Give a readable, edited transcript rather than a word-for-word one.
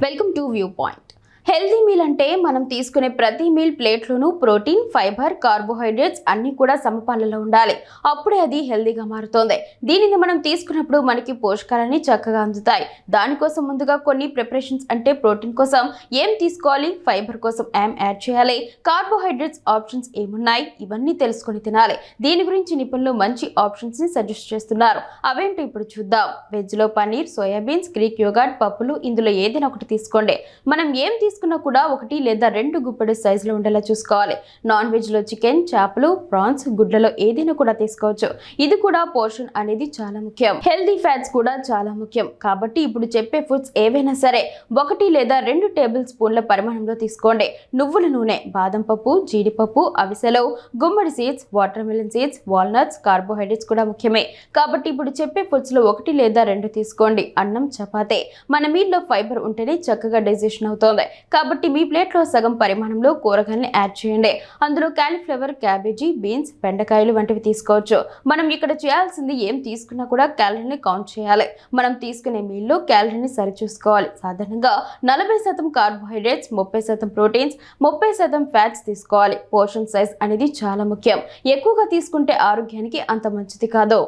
Welcome to view point. Healthy meal అంటే మనం తీసుకునే ప్రతి మీల్ ప్లేట్లోనూ ప్రోటీన్, ఫైబర్, కార్బోహైడ్రేట్స్ అన్నీ కూడా సమపాలలో ఉండాలి. అప్పుడే అది హెల్దీగా మారుతుంది. దీనిని మనం తీసుకున్నప్పుడు మనకి పోషకాలన్నీ చక్కగా అందుతాయి. దానికోసం ముందుగా కొన్ని ప్రిపరేషన్స్ అంటే ప్రోటీన్ కోసం ఏం తీసుకోవాలి, ఫైబర్ కోసం ఏం యాడ్ చేయాలి, కార్బోహైడ్రేట్స్ ఆప్షన్స్ ఏమున్నాయి, ఇవన్నీ తెలుసుకొని తినాలి. దీని గురించి నిపుణులు మంచి ఆప్షన్స్ ని సజెస్ట్ చేస్తున్నారు. అవేంటో ఇప్పుడు చూద్దాం. వెజ్ లో పన్నీర్, సోయాబీన్స్, గ్రీక్ యోగర్ట్, పప్పులు ఇందులో ఏదైనా ఒకటి తీసుకోండి. మనం ఏం తీసుకున్నా కూడా 1 లేదా 2 గుప్పెడు సైజులో ఉండేలా చూసుకోవాలి. నాన్ వెజ్ లో చికెన్, చేపలు, ప్రాన్స్, గుడ్లలో ఏదైనా కూడా తీసుకోవచ్చు. ఇది కూడా పోర్షన్ అనేది చాలా ముఖ్యం. హెల్దీ ఫ్యాట్స్ కూడా చాలా ముఖ్యం. కాబట్టి ఇప్పుడు చెప్పే ఫుడ్స్ ఏవైనా సరే 1 లేదా 2 టేబుల్ స్పూన్ల పరిమాణంలో తీసుకోండి. నువ్వుల నూనె, బాదం పప్పు, జీడిపప్పు, అవిసెలు, గుమ్మడి seeds, watermelon seeds, walnuts, carbohydrates కూడా ముఖ్యమే. కాబట్టి ఇప్పుడు చెప్పే ఫుడ్స్ లో 1 లేదా 2 తీసుకోండి. అన్నం, చపాతే. మన మీల్లో ఫైబర్ ఉంటేనే చక్కగా డైజెషన్ అవుతుంది. కాబట్టి మీ ప్లేట్లో సగం పరిమాణంలో కూరగాయలను యాడ్ చేయండి. అందులో కాలీఫ్లవర్, క్యాబేజీ, బీన్స్, బెండకాయలు వంటివి తీసుకోవచ్చు. మనం ఇక్కడ చేయాల్సింది ఏం తీసుకున్నా కూడా క్యాలరీని కౌంట్ చేయాలి. మనం తీసుకునే మీల్లో క్యాలరీని సరిచూసుకోవాలి. సాధారణంగా 40% కార్బోహైడ్రేట్స్, 30% ప్రోటీన్స్, 30% ఫ్యాట్స్ తీసుకోవాలి. పోర్షన్ సైజ్ అనేది చాలా ముఖ్యం. ఎక్కువగా తీసుకుంటే ఆరోగ్యానికి అంత మంచిది కాదు.